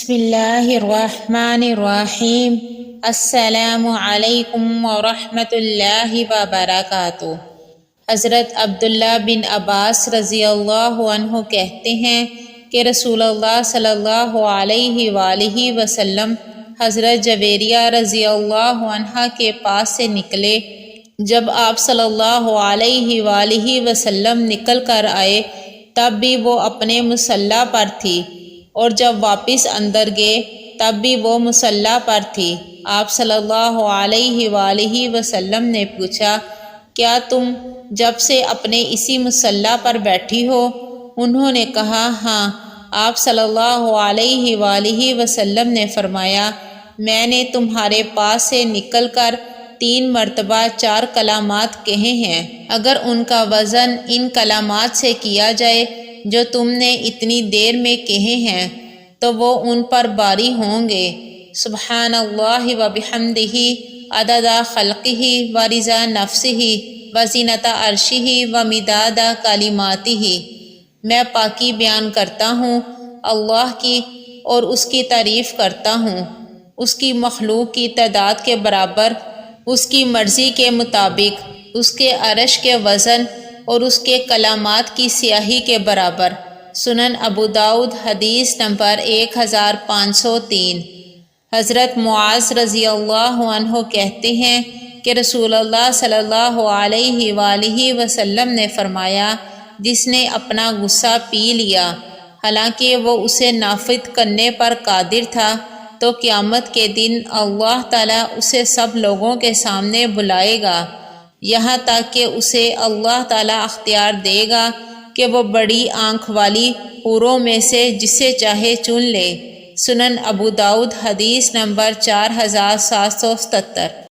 بسم اللہ الرحمن الرحیم۔ السلام علیکم ورحمۃ اللہ وبرکاتہ۔ حضرت عبداللہ بن عباس رضی اللہ عنہ کہتے ہیں کہ رسول اللہ صلی اللہ علیہ وآلہ وسلم حضرت جویریہ رضی اللہ عنہا کے پاس سے نکلے۔ جب آپ صلی اللہ علیہ وآلہ وسلم نکل کر آئے تب بھی وہ اپنے مصلی پر تھی، اور جب واپس اندر گئے تب بھی وہ مصلی پر تھی۔ آپ صلی اللہ علیہ وآلہ وسلم نے پوچھا، کیا تم جب سے اپنے اسی مصلی پر بیٹھی ہو؟ انہوں نے کہا، ہاں۔ آپ صلی اللہ علیہ وآلہ وسلم نے فرمایا، میں نے تمہارے پاس سے نکل کر 3 مرتبہ 4 کلمات کہے ہیں، اگر ان کا وزن ان کلمات سے کیا جائے جو تم نے اتنی دیر میں کہے ہیں تو وہ ان پر باری ہوں گے۔ سبحان اللہ وبحمدہ عدد خلقہ ورضا نفسہ وزینۃ عرشہ ومداد کلماتہ۔ میں پاکی بیان کرتا ہوں اللہ کی اور اس کی تعریف کرتا ہوں، اس کی مخلوق کی تعداد کے برابر، اس کی مرضی کے مطابق، اس کے عرش کے وزن اور اس کے کلمات کی سیاہی کے برابر۔ سنن ابو داؤد حدیث نمبر 1503۔ حضرت معاذ رضی اللہ عنہ کہتے ہیں کہ رسول اللہ صلی اللہ علیہ وآلہ وسلم نے فرمایا، جس نے اپنا غصہ پی لیا حالانکہ وہ اسے نافذ کرنے پر قادر تھا، تو قیامت کے دن اللہ تعالیٰ اسے سب لوگوں کے سامنے بلائے گا، یہاں تک کہ اسے اللہ تعالیٰ اختیار دے گا کہ وہ بڑی آنکھ والی حوروں میں سے جسے چاہے چن لے۔ سنن ابو داؤد حدیث نمبر 4777۔